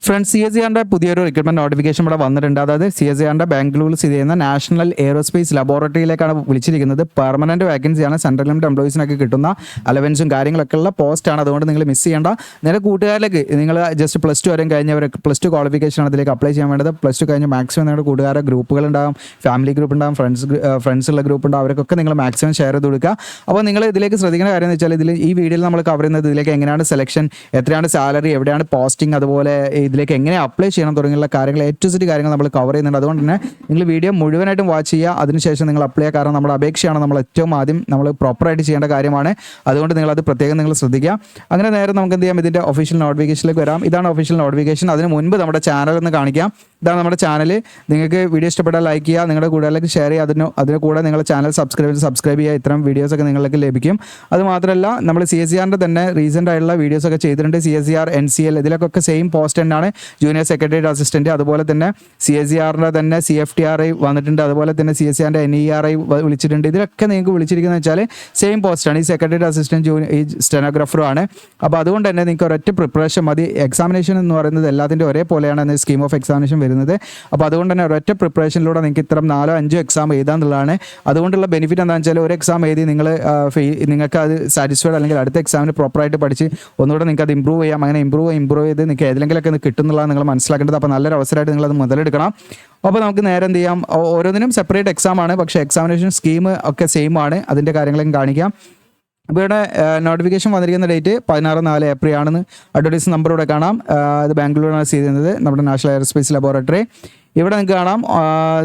Friends, CSIR പുതിയൊരു recruitment notification ഇവിടെ വന്നിട്ടുണ്ട്. അതായത് CSIR ബാംഗ്ലൂരിൽ സ്ഥിതി ചെയ്യുന്ന നാഷണൽ എയറോസ്പേസ് ലബോറട്ടറിയിലേക്കാണ് വിളിച്ചിരിക്കുന്നത്. പെർമനന്റ് വേക്കൻസിയാണ്. സെൻട്രൽ ഗവൺമെന്റ് എംപ്ലോയീസിനൊക്കെ കിട്ടുന്ന അലവൻസും കാര്യങ്ങളൊക്കെ ഉള്ള പോസ്റ്റാണ്. അതുകൊണ്ട് നിങ്ങൾ മിസ് ചെയ്യേണ്ട. നിങ്ങളുടെ കൂട്ടുകാരിലേക്ക് നിങ്ങൾ ജസ്റ്റ് +2 വരെ കഴിഞ്ഞവർ +2 ക്വാളിഫിക്കേഷൻ ആണ് അതിലേക്ക് അപ്ലൈ ചെയ്യാൻ വേണ്ടത്. +2 കഴിഞ്ഞ് മാക്സിമം നിങ്ങളുടെ കൂട്ടുകാരുടെ ഗ്രൂപ്പുകൾ ഉണ്ടാകും, ഫാമിലി ഗ്രൂപ്പ് ഉണ്ടാകും, ഫ്രണ്ട്സ് ഉള്ള ഗ്രൂപ്പ് ഉണ്ടാകും. അവർക്കൊക്കെ നിങ്ങൾ മാക്സിമം ഷെയർ ചെയ്ത് കൊടുക്കുക. അപ്പോൾ നിങ്ങൾ ഇതിലേക്ക് ശ്രദ്ധിക്കുന്ന കാര്യം എന്ന് വെച്ചാൽ ഈ വീഡിയോയിൽ നമ്മൾ കവർ ചെയ്യുന്നത് ഇതിലേക്ക് എങ്ങനെയാണ് സെലക്ഷൻ, എത്രയാണ് സാലറി, എവിടെയാണ് പോസ്റ്റിംഗ്, അതുപോലെ ഇതിലേക്ക് എങ്ങനെ അപ്ലൈ ചെയ്യണം തുടങ്ങിയുള്ള കാര്യങ്ങൾ A-Z കാര്യങ്ങൾ നമ്മൾ കവർ ചെയ്യുന്നുണ്ട്. അതുകൊണ്ട് തന്നെ നിങ്ങൾ വീഡിയോ മുഴുവനായിട്ടും വാച്ച് ചെയ്യുക. അതിനുശേഷം നിങ്ങൾ അപ്ലൈ ചെയ്യുക. കാരണം നമ്മുടെ അപേക്ഷയാണ് നമ്മൾ ഏറ്റവും ആദ്യം നമ്മൾ പ്രോപ്പറായിട്ട് ചെയ്യേണ്ട കാര്യമാണ്. അതുകൊണ്ട് നിങ്ങളത് പ്രത്യേകം നിങ്ങൾ ശ്രദ്ധിക്കുക. അങ്ങനെ നേരെ നമുക്ക് എന്ത് ചെയ്യാം, ഇതിൻ്റെ ഒഫീഷ്യൽ നോട്ടിഫിക്കേഷനിലേക്ക് വരാം. ഇതാണ് ഒഫീഷ്യൽ നോട്ടിഫിക്കേഷൻ. അതിന് മുൻപ് നമ്മുടെ ചാനൽ ഒന്ന് കാണിക്കാം. ഇതാണ് നമ്മുടെ ചാനൽ. നിങ്ങൾക്ക് വീഡിയോ ഇഷ്ടപ്പെട്ടാൽ ലൈക്ക് ചെയ്യുക, നിങ്ങളുടെ കൂട്ടുകാരിലേക്ക് ഷെയർ ചെയ്യുക. അതിന് കൂടെ നിങ്ങളുടെ ചാനൽ സബ്സ്ക്രൈബ് ചെയ്യുക. ഇത്തരം വീഡിയോസൊക്കെ നിങ്ങൾക്ക് ലഭിക്കും. അതുമാത്രമല്ല, നമ്മൾ CSIR തന്നെ റീസെൻ്റ് ആയിട്ടുള്ള വീഡിയോസൊക്കെ ചെയ്തിട്ടുണ്ട്. CSIR NCL ഇതിലൊക്കെ സെയിം പോസ്റ്റ് തന്നെയാണ്. Junior secretariat assistant. അതുപോലെ തന്നെ CSIR തന്നെ CFTRI വന്നിട്ടുണ്ട്. അതുപോലെ തന്നെ CSIR NERI വിളിച്ചിട്ടുണ്ട്. ഇതിലൊക്കെ നിങ്ങൾക്ക് വിളിച്ചിരിക്കുന്നത് വെച്ചാൽ സെയിം പോസ്റ്റാണ്. ഈ സെക്രട്ടേറിയറ്റ് അസിസ്റ്റൻറ്റ് ഈ സ്റ്റെനോഗ്രാഫറും ആണ്. അപ്പോൾ അതുകൊണ്ട് തന്നെ നിങ്ങൾക്ക് ഒരൊറ്റ പ്രിപ്പറേഷൻ മതി. എക്സാമിനേഷൻ എന്ന് പറയുന്നത് എല്ലാത്തിൻ്റെ ഒരേപോലെയാണ് സ്കീം ഓഫ് എക്സാമിനേഷൻ വരുന്നത്. അപ്പോൾ അതുകൊണ്ട് തന്നെ ഒരൊറ്റ പ്രിപ്പറേഷനിലൂടെ നിങ്ങൾക്ക് ഇത്തരം 4-5 എക്സാം എഴുതാന്നുള്ളതാണ്. അതുകൊണ്ടുള്ള ബെനിഫിറ്റ് എന്താണെന്ന് വെച്ചാൽ ഒരു എക്സാം എഴുതി നിങ്ങൾക്ക് അത് സാറ്റിസ്ഫൈഡ് അല്ലെങ്കിൽ അടുത്ത എക്സാമിന് പ്രോപ്പറായിട്ട് പഠിച്ച് ഒന്നുകൂടെ നിങ്ങൾക്ക് അത് ഇമ്പ്രൂവ് ചെയ്യാം. അങ്ങനെ ഇമ്പ്രൂവ് ചെയ്ത് നിങ്ങൾക്ക് ഏതെങ്കിലുമൊക്കെ കിട്ടുന്നുള്ളതാണ് നിങ്ങൾ മനസ്സിലാക്കേണ്ടത്. അപ്പോൾ നല്ലൊരു അവസരമായിട്ട് നിങ്ങളത് മുതലെടുക്കണം. അപ്പോൾ നമുക്ക് നേരെ എന്ത് ചെയ്യാം, ഓരോന്നിനും സെപ്പറേറ്റ് എക്സാം ആണ്. പക്ഷേ എക്സാമിനേഷൻ സ്കീം ഒക്കെ സെയിം ആണ്. അതിൻ്റെ കാര്യങ്ങളും കാണിക്കാം. അപ്പോൾ ഇവിടെ നോട്ടിഫിക്കേഷൻ വന്നിരിക്കുന്ന ഡേറ്റ് 16/4 ഏപ്രിൽ ആണെന്ന് അഡ്വർടൈസ് നമ്പർ ഇവിടെ കാണാം. ഇത് ബാംഗ്ലൂരിലാണ് സ്ഥിതി ചെയ്യുന്നത്, നമ്മുടെ നാഷണൽ എയറോസ്പേസ് ലബോറട്ടറി. ഇവിടെ നിങ്ങൾക്ക് കാണാം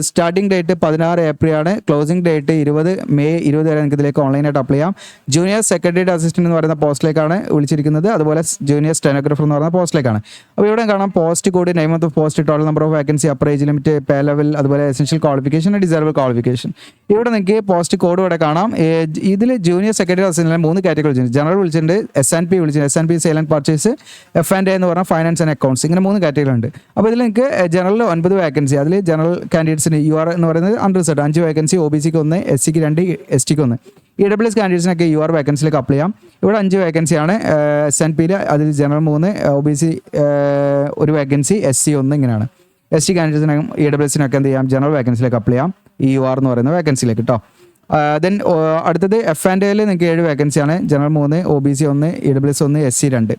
സ്റ്റാർട്ടിംഗ് ഡേറ്റ് 16 ഏപ്രിൽ ആണ്. ക്ലോസിംഗ് ഡേറ്റ് മെയ് 20 വരെ നിങ്ങൾക്ക് ഇതിലേക്ക് ഓൺലൈനായിട്ട് അപ്ലൈ ചെയ്യാം. ജൂനിയർ സെക്രട്ടേറിയറ്റ് അസിസ്റ്റന്റ് എന്ന് പറയുന്ന പോസ്റ്റിലേക്കാണ് വിളിച്ചിരിക്കുന്നത്. അതുപോലെ ജൂനിയർ സ്റ്റെനോഗ്രാഫർ എന്ന് പറയുന്ന പോസ്റ്റിലേക്കാണ്. അപ്പോൾ ഇവിടെ കാണാം post code, name of the post, total number of vacancy, upper age limit, pay level, അതുപോലെ എസെൻഷ്യൽ ക്വാളിഫിക്കേഷൻ, ഡിസൈറബിൾ ക്വാളിഫിക്കേഷൻ. ഇവിടെ നിങ്ങൾക്ക് പോസ്റ്റ് കോഡ് ഇവിടെ കാണാം. ഇതിൽ ജൂനിയർ സെക്രട്ടറി അസിസ്റ്റന്റ് 3 കാറ്റഗറി വിളിച്ചിട്ടുണ്ട്. ജനറൽ വിളിച്ചിട്ടുണ്ട്, SNP വിളിച്ചിട്ടുണ്ട്, SNP sale and purchase, F&A എന്ന് പറഞ്ഞാൽ ഫൈനാൻസ് ആൻഡ് അക്കൗണ്ട്സ്. ഇങ്ങനെ 3 കാറ്റഗറി ഉണ്ട്. അപ്പോൾ ഇതിൽ നിങ്ങൾക്ക് ജനറൽ 9 വേക്കൻസി. അതിൽ ജനറൽ കാൻഡിഡേറ്റ്സിന് UR എന്ന് പറയുന്നത് അൺറിസർവ്ഡ് 5 വേക്കൻസി, OBCക്ക് 1, SCക്ക് 2, STക്ക് 1. EWS കാൻഡിഡേറ്റ്സിനൊക്കെ UR വേക്കൻസിയിലേക്ക് അപ്ലൈ ചെയ്യാം. ഇവിടെ 5 വേക്കൻസിയാണ്. SNPയിൽ അതിൽ ജനറൽ 3, OBC 1 വേക്കൻസി, SC 1 ഇങ്ങനെയാണ്. ST കാൻഡിഡേറ്റ്സിനും EWSനൊക്കെ എന്ത് ചെയ്യാം, ജനറൽ വേക്കൻസിയിലേക്ക് അപ്ലൈ ചെയ്യാം. UR എന്ന് പറയുന്ന വേക്കൻസിയിലേക്ക് കേട്ടോ. ദെൻ അടുത്തത് F&Aയിൽ നിങ്ങൾക്ക് 7 വേക്കൻസിയാണ്. General 3, OBC 1, EWS 1, SC 2.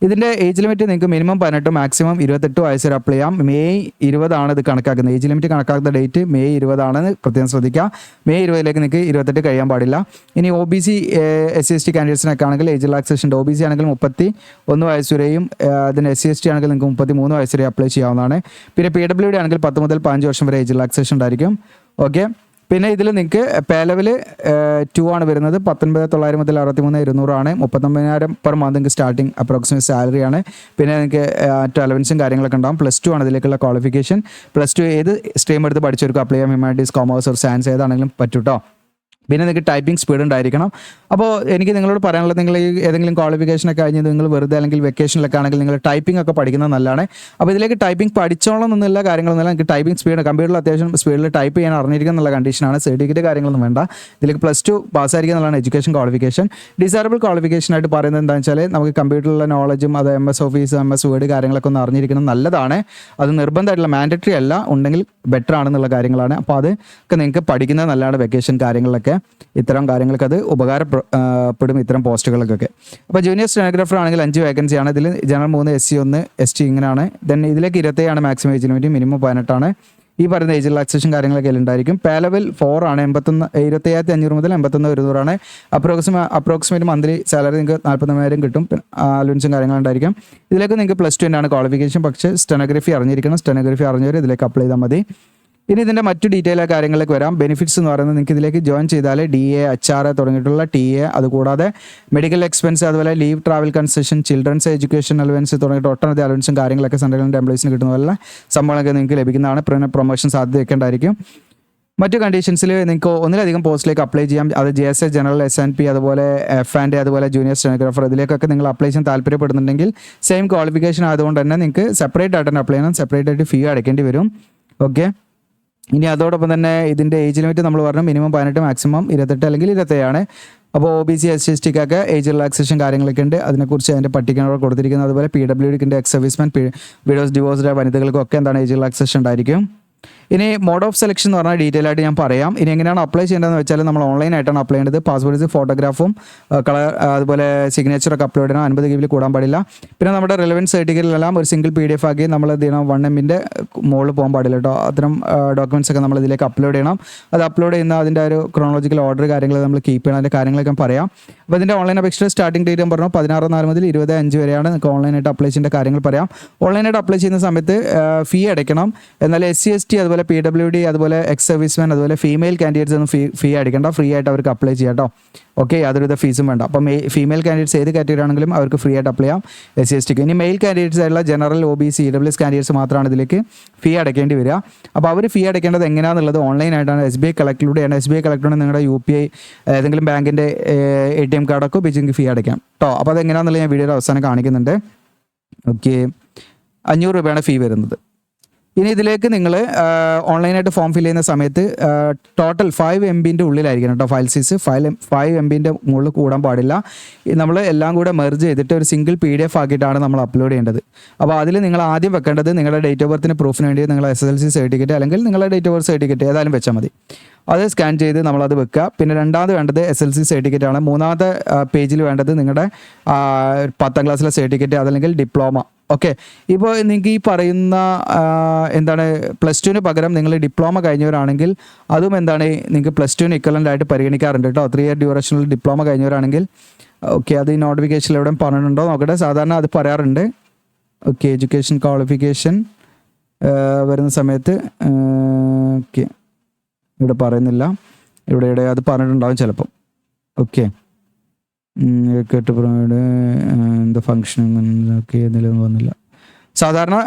ഇതിൻ്റെ ഏജ് ലിമിറ്റ് നിങ്ങൾക്ക് മിനിമം 18, മാക്സിമം 28 വയസ്സ് വരെ അപ്ലൈ ചെയ്യാം. മെയ് 20 ഇത് കണക്കാക്കുന്നത്. ഏജ് ലിമിറ്റ് കണക്കാക്കുന്ന ഡേറ്റ് മെയ് 20 പ്രത്യേകം ശ്രദ്ധിക്കുക. മെയ് 20 നിങ്ങൾക്ക് 28 കഴിയാൻ പാടില്ല. ഇനി OBC SC/ST കാൻഡിഡേറ്റ്സിനൊക്കെ ആണെങ്കിൽ ഏജ് റിലാക്സേഷൻ ഉണ്ട്. OBC ആണെങ്കിൽ 31 വയസ്സ് വരെയും, അതിന് SC/ST ആണെങ്കിൽ നിങ്ങൾക്ക് 33 വയസ്സ് വരെ അപ്ലൈ ചെയ്യാവുന്നതാണ്. പിന്നെ PWD ആണെങ്കിൽ 10 മുതൽ 15 വർഷം വരെ ഏജ് റിലാക്സേഷൻ ഉണ്ടായിരിക്കും. ഓക്കെ. പിന്നെ ഇതിൽ നിങ്ങൾക്ക് പേ ലെവൽ 2 ആണ് വരുന്നത്. 19,900 മുതൽ 63,200 ആണ്. 39,000 പെർ മന്ത് നിങ്ങൾക്ക് സ്റ്റാർട്ടിങ് അപ്രോക്സിമേറ്റ് സാലറി ആണ്. പിന്നെ നിങ്ങൾക്ക് മറ്റു അലവൻസും കാര്യങ്ങളൊക്കെ ഉണ്ടാകും. +2 ആണ് ഇതിലേക്കുള്ള ക്വാളിഫിക്കേഷൻ. +2 ഏത് സ്ട്രീം എടുത്ത് പഠിച്ചവർക്ക് അപ്ലൈ ചെയ്യാം. ഹ്യൂമാനിറ്റീസ്, കോമേഴ്സ് ഓർ സയൻസ് ഏതാണെങ്കിലും പറ്റും കേട്ടോ. പിന്നെ നിങ്ങൾക്ക് ടൈപ്പിംഗ് സ്പീഡ് ഉണ്ടായിരിക്കണം. അപ്പോൾ എനിക്ക് നിങ്ങളോട് പറയാനുള്ളത്, നിങ്ങൾ ഈ ഏതെങ്കിലും ക്വാളിഫിക്കേഷനൊക്കെ കഴിഞ്ഞ് നിങ്ങൾ വെറുതെ അല്ലെങ്കിൽ വെക്കേഷനിലൊക്കെ ആണെങ്കിൽ നിങ്ങൾ ടൈപ്പിംഗ് ഒക്കെ പഠിക്കുന്നത് നല്ലതാണ്. അപ്പോൾ ഇതിലേക്ക് ടൈപ്പിംഗ് പഠിച്ചോളം എന്നുള്ള കാര്യങ്ങളൊന്നുമില്ല. നിങ്ങൾക്ക് ടൈപ്പിംഗ് സ്പീഡ്, കമ്പ്യൂട്ടറിൽ അത്യാവശ്യം സ്പീഡിൽ ടൈപ്പ് ചെയ്യാൻ അറിഞ്ഞിരിക്കുക എന്നുള്ള കണ്ടീഷനാണ്. സർട്ടിഫിക്കറ്റ് കാര്യങ്ങളൊന്നും വേണ്ട. ഇതിലേക്ക് +2 പാസ്സായിരിക്കുക എന്നുള്ളതാണ് എഡ്യൂക്കേഷൻ ക്വാളിഫിക്കേഷൻ. ഡിസൈറബിൾ ക്വാളിഫിക്കേഷനായിട്ട് പറയുന്നത് എന്താണെന്ന് വെച്ചാൽ നമുക്ക് കമ്പ്യൂട്ടറിലുള്ള നോളജും അത് MS ഓഫീസ്, MS വേർഡ് കാര്യങ്ങളൊക്കെ ഒന്ന് അറിഞ്ഞിരിക്കുന്നത് നല്ലതാണ്. അത് നിർബന്ധമായിട്ടുള്ള മാൻഡറ്ററി അല്ല, ഉണ്ടെങ്കിൽ ബെറ്റർ ആണെന്നുള്ള കാര്യങ്ങളാണ്. അപ്പോൾ അതൊക്കെ നിങ്ങൾക്ക് പഠിക്കുന്നത് നല്ലതാണ്. വെക്കേഷൻ കാര്യങ്ങളിലൊക്കെ ഇത്തരം കാര്യങ്ങൾക്ക് അത് ഉപകാരപ്പെടും, ഇത്തരം പോസ്റ്റുകൾക്കൊക്കെ. അപ്പോൾ ജൂനിയർ സ്റ്റെനോഗ്രാഫർ ആണെങ്കിൽ 5 വേക്കൻസിയാണ്. ഇതിൽ ജനറൽ 3, SC 1, ST ഇങ്ങനെയാണ്. ദെൻ ഇതിലേക്ക് 27 മാക്സിമം ഏജ് ലിമിറ്റ്, മിനിമം 18 ആണ്. ഈ പറയുന്ന ഏജ് റിലാക്സേഷൻ കാര്യങ്ങളൊക്കെ ഉണ്ടായിരിക്കും. പേ ലെവൽ 4 ആണ്. 27,500 മുതൽ 81,200 ആണ്. അപ്രോക്സിമേറ്റ് മന്ത്ലി സാലറി നിങ്ങൾക്ക് 40,000 കിട്ടും. അലവൻസും കാര്യങ്ങളുണ്ടായിരിക്കും. ഇതിലേക്ക് നിങ്ങൾക്ക് +2 തന്നെയാണ് ക്വാളിഫിക്കേഷൻ. പക്ഷേ സ്റ്റെനോഗ്രഫി അറിഞ്ഞിരിക്കണം. സ്റ്റെനോഗ്രഫി അറിഞ്ഞവർ ഇതിലേക്ക് അപ്ലൈ ചെയ്താൽ മതി. ഇനി ഇതിൻ്റെ മറ്റു ഡീറ്റെയിൽ കാര്യങ്ങളിലേക്ക് വരാം. ബെനിഫിറ്റ്സ് എന്ന് പറയുന്നത് നിങ്ങൾക്ക് ഇതിലേക്ക് ജോയിൻ ചെയ്താൽ DA, HR തുടങ്ങിയിട്ടുള്ള TA, അതുകൂടാതെ മെഡിക്കൽ എക്സ്പെൻസ്, അതുപോലെ leave, travel concession, children's education allowance തുടങ്ങിയിട്ട് ഒട്ടനവധി അലവൻസും കാര്യങ്ങളൊക്കെ സെൻട്രൽ ഗവൺമെൻറ് എംപ്ലോയീസിന് കിട്ടുന്ന പോലെ സംഭവങ്ങളൊക്കെ നിങ്ങൾക്ക് ലഭിക്കുന്നതാണ്. പിന്നെ പ്രൊമോഷൻ സാധ്യതയൊക്കെ ഉണ്ടായിരിക്കും. മറ്റു കണ്ടീഷൻസിൽ നിങ്ങൾക്ക് ഒന്നിലധികം പോസ്റ്റിലേക്ക് അപ്ലൈ ചെയ്യാം. അത് JSA, ജനറൽ, SNP, അതുപോലെ F&A, അതുപോലെ ജൂനിയർ സ്റ്റെനോഗ്രാഫർ ഇതിലേക്കൊക്കെ നിങ്ങൾ അപ്ലൈ ചെയ്യാൻ താല്പര്യപ്പെടുന്നുണ്ടെങ്കിൽ സെയിം ക്വാളിഫിക്കേഷൻ ആയതുകൊണ്ട് തന്നെ നിങ്ങൾക്ക് സെപ്പറേറ്റ് ആയിട്ട് തന്നെ അപ്ലൈ ചെയ്യണം. സെപ്പറേറ്റ് ആയിട്ട് ഫീ അടയ്ക്കേണ്ടി വരും. ഓക്കെ. ഇനി അതോടൊപ്പം തന്നെ ഇതിൻ്റെ ഏജ് ലിമിറ്റ് നമ്മൾ പറഞ്ഞു മിനിമം 18 മാക്സിമം 28 അല്ലെങ്കിൽ 27. അപ്പോൾ OBC SC STക്കൊക്കെ ഏജ് റിലാക്സേഷൻ കാര്യങ്ങളൊക്കെ ഉണ്ട്. അതിനെക്കുറിച്ച് അതിൻ്റെ പട്ടികയോടെ കൊടുത്തിരിക്കുന്നത്. അതുപോലെ PWDൻ്റെ എക്സ് സർവീസ്മാൻ, വിഡോസ് ഡിവോഴ്സ്ഡ് വനിതകൾക്കൊക്കെ എന്താണ് ഏജ് റിലാക്സേഷൻ ഉണ്ടായിരിക്കും. ഇനി മോഡ് ഓഫ് സെലക്ഷൻ എന്ന് പറഞ്ഞാൽ ഡീറ്റെയിൽ ആയിട്ട് ഞാൻ പറയാം. ഇനി എങ്ങനെയാണ് അപ്ലൈ ചെയ്യേണ്ടതെന്ന് വെച്ചാൽ നമ്മൾ ഓൺലൈനായിട്ടാണ് അപ്ലൈ ചെയ്യേണ്ടത്. പാസ്പോർട്ട് ഫോട്ടോഗ്രാഫും കളർ അതുപോലെ സിഗ്നേച്ചറൊക്കെ അപ്ലോഡ് ചെയ്യണം. 50 GB കൂടാൻ പാടില്ല. പിന്നെ നമ്മുടെ റെലവൻറ്റ് സർട്ടിഫിക്കറ്റിലെല്ലാം ഒരു സിംഗിൾ PDF ആക്കി നമ്മൾ എന്ത് ചെയ്യണം, 1 MB മുകളിൽ പോകാൻ പാടില്ല കേട്ടോ. അത്തരം ഡോക്യുമെൻറ്റ്സ് ഒക്കെ നമ്മൾ ഇതിലേക്ക് അപ്ലോഡ് ചെയ്യണം. അത് അപ്ലോഡ് ചെയ്യുന്ന അതിൻ്റെ ഒരു ക്രോണോളജിക്കൽ ഓർഡർ കാര്യങ്ങൾ നമ്മൾ കീപ്പ് ചെയ്യണം. അതിൻ്റെ കാര്യങ്ങളൊക്കെ പറയാം. അപ്പോൾ ഇതിൻ്റെ ഓൺലൈൻ അപേക്ഷ സ്റ്റാർട്ടിംഗ് ഡേറ്റ് ഞാൻ പറഞ്ഞു 16/4 മുതൽ 20/5 വരെയാണ്. നിങ്ങൾക്ക് ഓൺലൈനായിട്ട് അപ്ലൈ ചെയ്യേണ്ട കാര്യങ്ങൾ പറയാം. ഓൺലൈനായിട്ട് അപ്ലൈ ചെയ്യുന്ന സമയത്ത് ഫീ അടയ്ക്കണം. എന്നാൽ SC ST അതുപോലെ PWD അതുപോലെ എക്സ് സർവീസ്മാൻ അതുപോലെ ഫീമെയിൽ കാൻഡിഡേറ്റ്സ് ഒന്നും ഫീ അടിക്കേണ്ട. ഫ്രീ ആയിട്ട് അവർക്ക് അപ്ലൈ ചെയ്യാം കേട്ടോ. ഓക്കെ, യാതൊരുവിധ ഫീസും വേണ്ട. അപ്പം ഫീമെയിൽ കാൻഡിഡേറ്റ്സ് ഏത് കാറ്റഗറി ആണെങ്കിലും അവർക്ക് ഫ്രീ ആയിട്ട് അപ്ലൈ ചെയ്യാം SC STക്ക്. ഇനി മെയിൽ കാൻഡിഡേറ്റ്സ് ആയിട്ടുള്ള ജനറൽ OBC EWS കാൻഡിഡേറ്റ്സ് മാത്രമാണ് ഇതിലേക്ക് ഫീ അടയ്ക്കേണ്ടി വരിക. അപ്പോൾ അവർ ഫീ അടയ്ക്കേണ്ടത് എങ്ങനെയാണെന്നുള്ളത് ഓൺലൈനായിട്ടാണ്. SBI കളക്റ്റിലൂടെയാണ്. SBI കളക്റ്റിലൂടെ നിങ്ങളുടെ UPI ഏതെങ്കിലും ബാങ്കിൻ്റെ ATM കാർഡൊക്കെ ഉപയോഗിച്ച് ഫീ അടയ്ക്കാം കേട്ടോ. അപ്പോൾ അതെങ്ങനെയാണെന്നുള്ളത് ഞാൻ വീഡിയോയുടെ അവസാനം കാണിക്കുന്നുണ്ട്. ഓക്കെ, 500 രൂപയാണ് ഫീ വരുന്നത്. ഇനി ഇതിലേക്ക് നിങ്ങൾ ഓൺലൈനായിട്ട് ഫോം ഫിൽ ചെയ്യുന്ന സമയത്ത് ടോട്ടൽ 5 MB ഉള്ളിലായിരിക്കണം കേട്ടോ. ഫയൽ സൈസ് 5 MB മുകളിൽ കൂടാൻ പാടില്ല. നമ്മൾ എല്ലാം കൂടെ മെർജ് ചെയ്തിട്ട് ഒരു സിംഗിൾ PDF ആക്കിയിട്ടാണ് നമ്മൾ അപ്ലോഡ് ചെയ്യേണ്ടത്. അപ്പോൾ അതിൽ നിങ്ങൾ ആദ്യം വെക്കേണ്ടത് നിങ്ങളുടെ ഡേറ്റ് ഓഫ് ബർത്തിന് പ്രൂഫിന് വേണ്ടി നിങ്ങളുടെ SSLC സർട്ടിഫിക്കറ്റ് അല്ലെങ്കിൽ നിങ്ങളുടെ ഡേറ്റ് ഓഫ് ബർത്ത് സർട്ടിഫിക്കറ്റ് ഏതായാലും വെച്ചാൽ മതി. അത് സ്കാൻ ചെയ്ത് നമ്മളത് വെക്കുക. പിന്നെ രണ്ടാമത് വേണ്ടത് SSLC സർട്ടിഫിക്കറ്റ് ആണ്. മൂന്നാമത്തെ പേജിൽ വേണ്ടത് നിങ്ങളുടെ 10ാം ക്ലാസ്സിലെ സർട്ടിഫിക്കറ്റ് അതല്ലെങ്കിൽ ഡിപ്ലോമ. ഓക്കെ, ഇപ്പോൾ നിങ്ങൾക്ക് ഈ പറയുന്ന എന്താണ് +2 പകരം നിങ്ങൾ ഡിപ്ലോമ കഴിഞ്ഞവരാണെങ്കിൽ അതും എന്താണ് നിങ്ങൾക്ക് +2 ഇക്വലൻ്റ് ആയിട്ട് പരിഗണിക്കാറുണ്ട് കേട്ടോ. 3 ഇയർ ഡ്യൂറേഷനിൽ ഡിപ്ലോമ കഴിഞ്ഞവരാണെങ്കിൽ. ഓക്കെ, അത് ഈ നോട്ടിഫിക്കേഷനിൽ എവിടെ പറഞ്ഞിട്ടുണ്ടോ നോക്കട്ടെ. സാധാരണ അത് പറയാറുണ്ട്. ഓക്കെ, എഡ്യൂക്കേഷൻ ക്വാളിഫിക്കേഷൻ വരുന്ന സമയത്ത് ഓക്കെ ഇവിടെ പറയുന്നില്ല. ഇവിടെ അത് പറഞ്ഞിട്ടുണ്ടാവും ചിലപ്പം. ഓക്കെ, കേട്ട് പ്രൊവൈഡ് എന്താ ഫംഗ്ഷൻ ഓക്കെ എന്തെങ്കിലും വന്നില്ല. സാധാരണ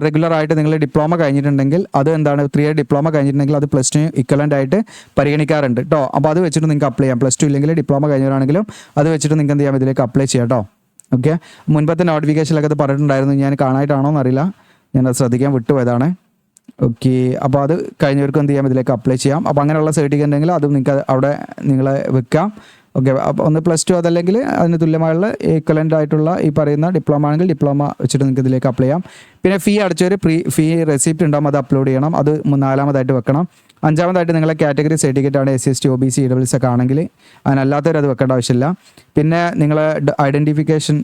റെഗുലറായിട്ട് നിങ്ങൾ ഡിപ്ലോമ കഴിഞ്ഞിട്ടുണ്ടെങ്കിൽ അത് എന്താണ് 3 ഇയർ ഡിപ്ലോമ കഴിഞ്ഞിട്ടുണ്ടെങ്കിൽ അത് +2 ഇക്വലൻ്റ് ആയിട്ട് പരിഗണിക്കാറുണ്ട് കേട്ടോ. അപ്പോൾ അത് വെച്ചിട്ട് നിങ്ങൾക്ക് അപ്ലൈ ചെയ്യാം. +2 ഇല്ലെങ്കിൽ ഡിപ്ലോമ കഴിഞ്ഞവരാണെങ്കിലും അത് വെച്ചിട്ട് നിങ്ങൾക്ക് എന്ത് ചെയ്യാം, ഇതിലേക്ക് അപ്ലൈ ചെയ്യാം കേട്ടോ. ഓക്കെ, മുൻപത്തെ നോട്ടിഫിക്കേഷനിലൊക്കെ അത് പറഞ്ഞിട്ടുണ്ടായിരുന്നു. ഞാൻ കാണാനായിട്ടാണോ എന്നറിയില്ല, ഞാനത് ശ്രദ്ധിക്കാൻ വിട്ടുപോയതാണ്. ഓക്കെ, അപ്പോൾ അത് കഴിഞ്ഞവർക്ക് എന്ത് ചെയ്യാം, ഇതിലേക്ക് അപ്ലൈ ചെയ്യാം. അപ്പോൾ അങ്ങനെയുള്ള സർട്ടിഫിക്കറ്റ് ഉണ്ടെങ്കിൽ അതും നിങ്ങൾക്ക് അവിടെ നിങ്ങൾ വെക്കാം. ഓക്കെ, അപ്പോൾ ഒന്ന് +2 അതല്ലെങ്കിൽ അതിന് തുല്യമായുള്ള ഈക്വലൻ്റ് ആയിട്ടുള്ള ഈ പറയുന്ന ഡിപ്ലോമ ആണെങ്കിൽ ഡിപ്ലോമ വെച്ചിട്ട് നിങ്ങൾക്ക് ഇതിലേക്ക് അപ്ലൈ ചെയ്യാം. പിന്നെ ഫീ അടച്ചൊരു ഫീ റെസിപ്റ്റ് ഉണ്ടാകും, അത് അപ്ലോഡ് ചെയ്യണം. അത് 4ാമതായിട്ട് വെക്കണം. 5ാമതായിട്ട് നിങ്ങളെ കാറ്റഗറി സർട്ടിഫിക്കറ്റ് ആണ് SC ST OBC EWS ഒക്കെ ആണെങ്കിൽ അതിനല്ലാത്തവർ അത് വെക്കേണ്ട ആവശ്യമില്ല. പിന്നെ നിങ്ങളെ ഐഡൻറ്റിഫിക്കേഷൻ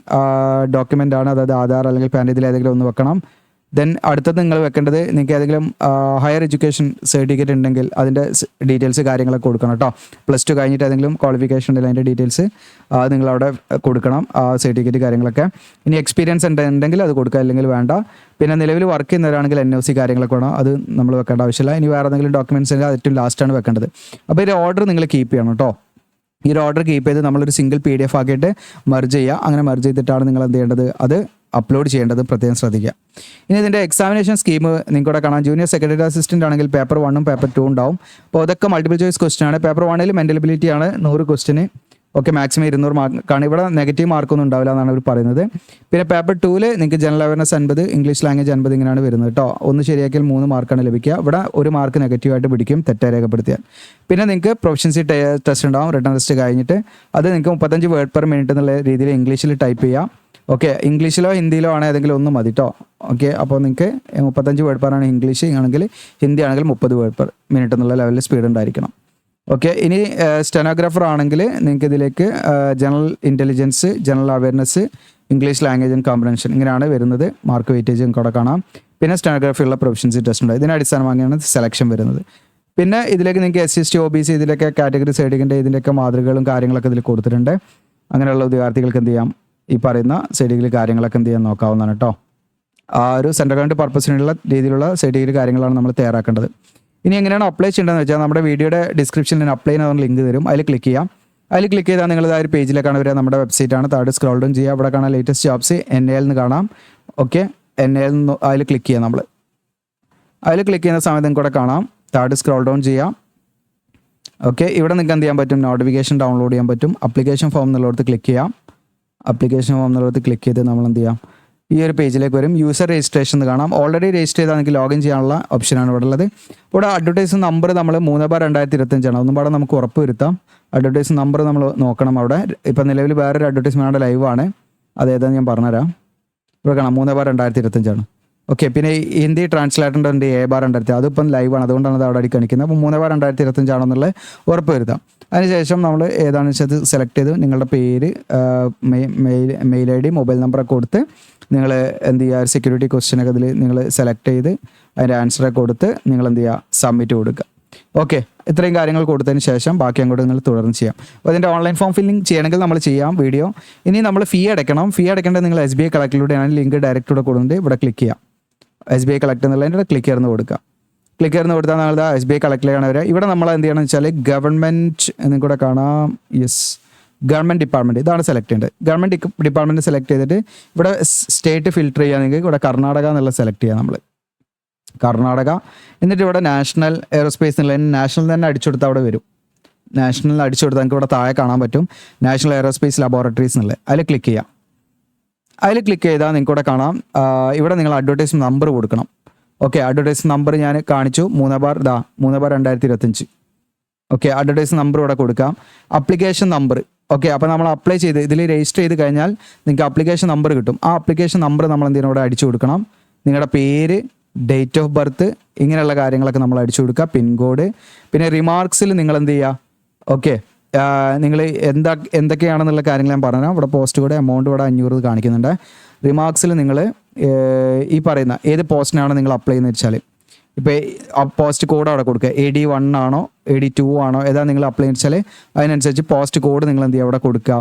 ഡോക്യുമെൻ്റ് ആണ്, അതായത് ആധാർ അല്ലെങ്കിൽ പാൻ ഇതിൽ ഏതെങ്കിലും ഒന്ന് വെക്കണം. ദെൻ അടുത്തത് നിങ്ങൾ വെക്കേണ്ടത് നിങ്ങൾക്ക് ഏതെങ്കിലും ഹയർ എഡ്യൂക്കേഷൻ സർട്ടിഫിക്കറ്റ് ഉണ്ടെങ്കിൽ അതിൻ്റെ ഡീറ്റെയിൽസ് കാര്യങ്ങളൊക്കെ കൊടുക്കണം കേട്ടോ. +2 കഴിഞ്ഞിട്ട് ഏതെങ്കിലും ക്വാളിഫിക്കേഷൻ ഉണ്ടെങ്കിൽ അതിൻ്റെ ഡീറ്റെയിൽസ് നിങ്ങളവിടെ കൊടുക്കണം, ആ സർട്ടിഫിക്കറ്റ് കാര്യങ്ങളൊക്കെ. ഇനി എക്സ്പീരിയൻസ് ഉണ്ടെങ്കിൽ അത് കൊടുക്കുക, അല്ലെങ്കിൽ വേണ്ട. പിന്നെ നിലവിൽ വർക്ക് ചെയ്യുന്നവരാണെങ്കിൽ NOC കാര്യങ്ങളൊക്കെ വേണം, അത് നമ്മൾ വെക്കേണ്ട ആവശ്യമില്ല. ഇനി വേറെ എന്തെങ്കിലും ഡോക്യുമെൻറ്റ്സ് ഉണ്ടെങ്കിൽ ഏറ്റവും ലാസ്റ്റാണ് വെക്കേണ്ടത്. അപ്പോൾ ഈ ഓർഡർ നിങ്ങൾ കീപ്പ് ചെയ്യണം കേട്ടോ. ഈ ഒരു ഓർഡർ കീപ്പ് ചെയ്ത് നമ്മളൊരു സിംഗിൾ PDF ആക്കിയിട്ട് മെർജ് ചെയ്യുക. അങ്ങനെ മെർജ് ചെയ്തിട്ടാണ് നിങ്ങൾ എന്ത് ചെയ്യേണ്ടത്, അത് അപ്ലോഡ് ചെയ്യേണ്ടത് പ്രത്യേകം ശ്രദ്ധിക്കുക. ഇനി ഇതിൻ്റെ എക്സാമിനേഷൻ സ്കീം നിങ്ങൾക്കിവിടെ കാണാം. ജൂനിയർ സെക്രട്ടറി അസിസ്റ്റൻ്റ് ആണെങ്കിൽ പേപ്പർ 1ഉം പേപ്പർ 2 ഉണ്ടാവും. അപ്പോൾ അതൊക്കെ മൾട്ടിപ്പിൾ ചോയ്സ് ക്വസ്റ്റ്യൻ ആണ്. പേപ്പർ 1ൽ മെൻ്റൽ എബിലിറ്റി ആണ് 100 ക്വസ്റ്റ്യന്. ഓക്കെ, മാക്സിമം 200 മാർക്കാണ്. ഇവിടെ നെഗറ്റീവ് മാർക്കൊന്നും ഉണ്ടാവില്ല എന്നാണ് അവർ പറയുന്നത്. പിന്നെ പേപ്പർ 2ൽ നിങ്ങൾക്ക് ജനറൽ അവയർനെസ് 50, ഇംഗ്ലീഷ് ലാംഗ്വേജ് 50 ഇങ്ങനെയാണ് വരുന്നത് കേട്ടോ. ഒന്ന് ശരിയാക്കിയാൽ 3 മാർക്കാണ് ലഭിക്കുക. ഇവിടെ 1 മാർക്ക് നെഗറ്റീവായിട്ട് പിടിക്കും തെറ്റായി രേഖപ്പെടുത്തിയാൽ. പിന്നെ നിങ്ങൾക്ക് പ്രൊഫഷൻസി ടെസ്റ്റ് ഉണ്ടാവും റിട്ടൺ ടെസ്റ്റ് കഴിഞ്ഞിട്ട്. അത് നിങ്ങൾക്ക് 35 വേർഡ് പെർ മിനിറ്റ് എന്നുള്ള രീതിയിൽ ഇംഗ്ലീഷിൽ ടൈപ്പ് ചെയ്യാം. ഓക്കെ, ഇംഗ്ലീഷിലോ ഹിന്ദിയിലോ ആണ് ഏതെങ്കിലും ഒന്ന് മതി കേട്ടോ. ഓക്കെ, അപ്പോൾ നിങ്ങൾക്ക് 35 വേർഡ് പെർ ആണ് ഇംഗ്ലീഷ് ആണെങ്കിൽ, ഹിന്ദി ആണെങ്കിൽ 30 വേർഡ് പെർ മിനിറ്റ് എന്നുള്ള ലെവലിൽ സ്പീഡ് ഉണ്ടായിരിക്കണം. ഓക്കെ, ഇനി സ്റ്റെനോഗ്രാഫർ ആണെങ്കിൽ നിങ്ങൾക്ക് ഇതിലേക്ക് general intelligence, general awareness, English language and comprehension ഇങ്ങനെയാണ് വരുന്നത്. മാർക്ക് വെയിറ്റേജ് നിങ്ങൾക്ക് അവിടെ കാണാം. പിന്നെ സ്റ്റെനോഗ്രാഫിയുള്ള പ്രൊഫഷൻസി ടെസ്റ്റ് ഉണ്ട്. ഇതിനെ അടിസ്ഥാനമാക്കിയാണ് സെലക്ഷൻ വരുന്നത്. പിന്നെ ഇതിലേക്ക് നിങ്ങൾക്ക് SC ST OBC ഇതിലൊക്കെ കാറ്റഗറി സർട്ടിഫിക്കറ്റ് ഇതിൻ്റെയൊക്കെ മാതൃകകളും കാര്യങ്ങളൊക്കെ ഇതിൽ കൊടുത്തിട്ടുണ്ട്. അങ്ങനെയുള്ള ഉദ്യോഗാർത്ഥികൾക്ക് എന്ത് ചെയ്യാം, ഈ പറയുന്ന സർട്ടിഫിക്കറ്റ് കാര്യങ്ങളൊക്കെ എന്ത് ചെയ്യാൻ നോക്കാവുന്നതാണ് കേട്ടോ. ആ ഒരു സെൻട്രൽ ഗവൺമെൻറ് പർപ്പസിനുള്ള രീതിയിലുള്ള സർട്ടിഫിക്കറ്റ് കാര്യങ്ങളാണ് നമ്മൾ തയ്യാറാക്കേണ്ടത്. ഇനി എങ്ങനെയാണ് അപ്ലൈ ചെയ്യേണ്ടതെന്ന് വെച്ചാൽ നമ്മുടെ വീഡിയോയുടെ ഡിസ്ക്രിപ്ഷനിൽ അപ്ലൈ ചെയ്യുന്ന ലിങ്ക് തരും, അതിൽ ക്ലിക്ക് ചെയ്യാം. അതിൽ ക്ലിക്ക് ചെയ്താൽ നിങ്ങൾ ആ ഒരു പേജിലേക്കാണ് വരിക. നമ്മുടെ വെബ്സൈറ്റാണ്. താഴെ സ്ക്രോൾ ഡൗൺ ചെയ്യുക. അവിടെ കാണാൻ ലേറ്റസ്റ്റ് ജോബ്സ് NAL എന്ന് കാണാം. ഓക്കെ, NAL എന്ന് അതിൽ ക്ലിക്ക് ചെയ്യാം. നമ്മൾ അതിൽ ക്ലിക്ക് ചെയ്യുന്ന സമയത്ത് നിങ്ങൾക്ക് ഇവിടെ കാണാം. താഴെ സ്ക്രോൾ ഡൗൺ ചെയ്യാം. ഓക്കെ, ഇവിടെ നിങ്ങൾക്ക് എന്ത് ചെയ്യാൻ പറ്റും, നോട്ടിഫിക്കേഷൻ ഡൗൺലോഡ് ചെയ്യാൻ പറ്റും. അപ്ലിക്കേഷൻ ഫോം എന്നുള്ളടത്ത് ക്ലിക്ക് ചെയ്യാം. അപ്ലിക്കേഷൻ ഫോം എന്നുള്ളത് ക്ലിക്ക് ചെയ്ത് നമ്മൾ എന്ത് ചെയ്യാം, ഈ ഒരു പേജിലേക്ക് വരും. യൂസർ രജിസ്ട്രേഷൻ എന്ന് കാണാം. ഓൾറെഡി രജിസ്റ്റർ ചെയ്താൽ നിങ്ങൾക്ക് ലോഗിൻ ചെയ്യാനുള്ള ഓപ്ഷനാണ് ഇവിടെ ഉള്ളത്. ഇവിടെ അഡ്വർടൈസ് നമ്പർ നമ്മൾ 3/2025 ഒന്നും പാടെ നമുക്ക് ഉറപ്പ് വരുത്താം. അഡ്വർടൈസ് നമ്പർ നമ്മൾ നോക്കണം. അവിടെ ഇപ്പം നിലവിൽ വേറൊരു അഡ്വർടൈസ്മെൻറ്റ് ലൈവാണ്, അതേതാണെന്ന് ഞാൻ പറഞ്ഞുതരാം. ഇവിടെ കാണാം 3/2025. ഓക്കെ, പിന്നെ ഹിന്ദി ട്രാൻസ്ലേറ്റർ ഉണ്ട് A/2000, അതിപ്പം ലൈവാണ്, അതുകൊണ്ടാണ് അത് അവിടെ അടി കാണിക്കുന്നത്. അപ്പോൾ 3/2025 ഉറപ്പ് വരുത്താം. അതിനുശേഷം നമ്മൾ ഏതാണെന്ന് വെച്ചാൽ അത് സെലക്ട് ചെയ്ത് നിങ്ങളുടെ പേര്, മെയിൽ ID, മൊബൈൽ നമ്പറൊക്കെ കൊടുത്ത് നിങ്ങൾ എന്ത് ചെയ്യുക, സെക്യൂരിറ്റി ക്വസ്റ്റ്യനൊക്കെ ഇതിൽ നിങ്ങൾ സെലക്ട് ചെയ്ത് അതിൻ്റെ ആൻസറൊക്കെ കൊടുത്ത് നിങ്ങൾ എന്ത് ചെയ്യുക, സബ്മിറ്റ് കൊടുക്കുക. ഓക്കെ, ഇത്രയും കാര്യങ്ങൾ കൊടുത്തതിന് ശേഷം ബാക്കി അങ്ങോട്ട് നിങ്ങൾ തുടർന്ന് ചെയ്യാം. അപ്പോൾ അതിൻ്റെ ഓൺലൈൻ ഫോം ഫില്ലിംഗ് ചെയ്യണമെങ്കിൽ നമ്മൾ ചെയ്യാം വീഡിയോ. ഇനി നമ്മൾ ഫീ അടയ്ക്കണം. ഫീ അടയ്ക്കേണ്ടത് നിങ്ങൾ SBI കളക്റ്റിലൂടെയാണ്. ലിങ്ക് ഡയറക്റ്റ് ഇവിടെ കൊടുത്തിട്ട് ഇവിടെ ക്ലിക്ക് ചെയ്യാം. SBI കളക്ട് എന്നുള്ളതിൻ്റെ ക്ലിക്ക് ചെയ്ത് കൊടുക്കുക. ക്ലിക്ക് ചെയ്ത് കൊടുത്താൽ നമ്മൾ SBI കളക്റ്റിലാണ് വരിക. ഇവിടെ നമ്മൾ എന്ത് ചെയ്യണമെന്ന് വെച്ചാൽ ഗവൺമെൻറ് എന്നും കൂടെ കാണാം. യെസ്, ഗവൺമെൻറ് ഡിപ്പാർട്ട്മെൻറ്റ് ഇതാണ് സെലക്ട് ചെയ്യേണ്ടത്. ഗവൺമെൻറ് ഡിപ്പാർട്ട്മെൻറ്റ് സെലക്ട് ചെയ്തിട്ട് ഇവിടെ സ്റ്റേറ്റ് ഫിൽറ്റർ ചെയ്യുകയാണെങ്കിൽ ഇവിടെ കർണാടക എന്നുള്ള സെലക്ട് ചെയ്യാം നമ്മൾ, കർണാടക. എന്നിട്ട് ഇവിടെ നാഷണൽ എയറോസ്പേസ് എന്നുള്ള നാഷണൽ തന്നെ അടിച്ചു കൊടുത്താൽ അവിടെ വരും. നാഷണൽ അടിച്ചു കൊടുത്താൽ നമുക്ക് ഇവിടെ താഴെ കാണാൻ പറ്റും നാഷണൽ എയറോസ്പേസ് ലബോറട്ടറീസ് എന്നുള്ളത്. അതിൽ ക്ലിക്ക് ചെയ്യാം. അതിൽ ക്ലിക്ക് ചെയ്താൽ നിങ്ങൾക്ക് ഇവിടെ കാണാം, ഇവിടെ നിങ്ങൾ അഡ്വർടൈസ്മെൻറ്റ് നമ്പർ കൊടുക്കണം. ഓക്കെ, അഡ്വർടൈസ് നമ്പർ ഞാൻ കാണിച്ചു 3/2025. ഓക്കെ, അഡ്വർടൈസ് നമ്പർ ഇവിടെ കൊടുക്കാം. Application number. ഓക്കെ, അപ്പോൾ നമ്മൾ അപ്ലൈ ചെയ്ത് ഇതിൽ രജിസ്റ്റർ ചെയ്ത് കഴിഞ്ഞാൽ നിങ്ങൾക്ക് അപ്ലിക്കേഷൻ നമ്പർ കിട്ടും. ആ അപ്ലിക്കേഷൻ നമ്പർ നമ്മൾ എന്തിനാണ് ഇവിടെ അടിച്ചു കൊടുക്കണം. നിങ്ങളുടെ പേര്, ഡേറ്റ് ഓഫ് ബർത്ത്, ഇങ്ങനെയുള്ള കാര്യങ്ങളൊക്കെ നമ്മൾ അടിച്ചു കൊടുക്കുക. പിൻകോഡ്, പിന്നെ റിമാർക്സിൽ നിങ്ങൾ എന്ത് ചെയ്യുക. ഓക്കെ, നിങ്ങൾ എന്തൊക്കെയാണെന്നുള്ള കാര്യങ്ങൾ ഞാൻ പറഞ്ഞുതരാം. ഇവിടെ പോസ്റ്റ് കൂടെ എമൗണ്ട് ഇവിടെ 500 കാണിക്കുന്നുണ്ട്. റിമാർക്സിൽ നിങ്ങൾ ഈ പറയുന്ന ഏത് പോസ്റ്റിനാണ് നിങ്ങൾ അപ്ലൈ ചെയ്യുന്നത് വെച്ചാൽ, ഇപ്പോൾ പോസ്റ്റ് കോഡ് അവിടെ കൊടുക്കുക. AD1 ആണോ AD2 ആണോ ഏതാണ് നിങ്ങൾ അപ്ലൈ വെച്ചാൽ അതിനനുസരിച്ച് പോസ്റ്റ് കോഡ് നിങ്ങൾ എന്ത് ചെയ്യുക അവിടെ കൊടുക്കുക.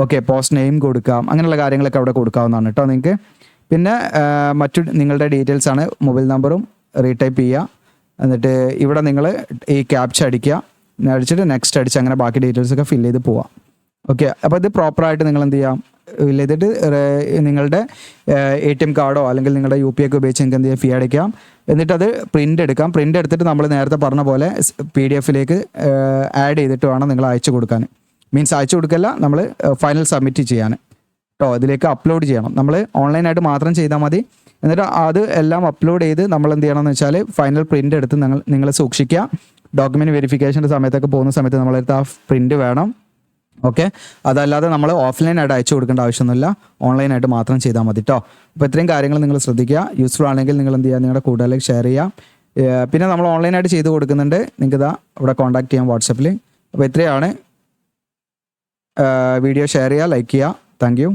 ഓക്കെ, പോസ്റ്റ് നെയിം കൊടുക്കാം. അങ്ങനെയുള്ള കാര്യങ്ങളൊക്കെ അവിടെ കൊടുക്കാവുന്നതാണ് കേട്ടോ നിങ്ങൾക്ക്. പിന്നെ മറ്റു നിങ്ങളുടെ ഡീറ്റെയിൽസ് ആണ്, മൊബൈൽ നമ്പറും റീടൈപ്പ് ചെയ്യുക. എന്നിട്ട് ഇവിടെ നിങ്ങൾ ഈ ക്യാപ്ച അടിക്കുക, അടിച്ചിട്ട് നെക്സ്റ്റ് അടിച്ച് അങ്ങനെ ബാക്കി ഡീറ്റെയിൽസൊക്കെ ഫില്ല് ചെയ്ത് പോവാം. ഓക്കെ, അപ്പോൾ ഇത് പ്രോപ്പറായിട്ട് നിങ്ങൾ എന്ത് ചെയ്യാം, ഫില്ല് ചെയ്തിട്ട് നിങ്ങളുടെ ATM കാർഡോ അല്ലെങ്കിൽ നിങ്ങളുടെ UPI ഒക്കെ ഉപയോഗിച്ച് നിങ്ങൾക്ക് എന്ത് ചെയ്യാം, ഫീ അടയ്ക്കാം. എന്നിട്ടത് പ്രിൻ്റ് എടുക്കാം. പ്രിൻ്റ് എടുത്തിട്ട് നമ്മൾ നേരത്തെ പറഞ്ഞ പോലെ PDF-ലേക്ക് ആഡ് ചെയ്തിട്ട് വേണം നിങ്ങൾ അയച്ചു കൊടുക്കാൻ. മീൻസ് അയച്ചു കൊടുക്കല്ല, നമ്മൾ ഫൈനൽ സബ്മിറ്റ് ചെയ്യാൻ കേട്ടോ. ഇതിലേക്ക് അപ്ലോഡ് ചെയ്യണം. നമ്മൾ ഓൺലൈനായിട്ട് മാത്രം ചെയ്താൽ മതി. എന്നിട്ട് അത് എല്ലാം അപ്ലോഡ് ചെയ്ത് നമ്മൾ എന്ത് ചെയ്യണമെന്ന് വെച്ചാൽ ഫൈനൽ പ്രിൻ്റ് എടുത്ത് നിങ്ങൾ സൂക്ഷിക്കുക. ഡോക്യുമെൻറ്റ് വെരിഫിക്കേഷൻ്റെ സമയത്തൊക്കെ പോകുന്ന സമയത്ത് നമ്മളെടുത്ത് ആ പ്രിൻ്റ് വേണം. ഓക്കെ, അതല്ലാതെ നമ്മൾ ഓഫ്ലൈനായിട്ട് അയച്ചു കൊടുക്കേണ്ട ആവശ്യമൊന്നുമില്ല, ഓൺലൈനായിട്ട് മാത്രം ചെയ്താൽ മതി കേട്ടോ. അപ്പോൾ ഇത്രയും കാര്യങ്ങൾ നിങ്ങൾ ശ്രദ്ധിക്കുക. യൂസ്ഫുൾ ആണെങ്കിൽ നിങ്ങൾ എന്ത് ചെയ്യുക, നിങ്ങളുടെ കൂട്ടുകാരിലേക്ക് ഷെയർ ചെയ്യുക. പിന്നെ നമ്മൾ ഓൺലൈനായിട്ട് ചെയ്ത് കൊടുക്കുന്നുണ്ട്, നിങ്ങൾക്ക് ഇതാ ഇവിടെ കോൺടാക്ട് ചെയ്യാം വാട്സപ്പിൽ. അപ്പോൾ ഇത്രയാണ്. വീഡിയോ ഷെയർ ചെയ്യുക, ലൈക്ക് ചെയ്യുക. Thank you.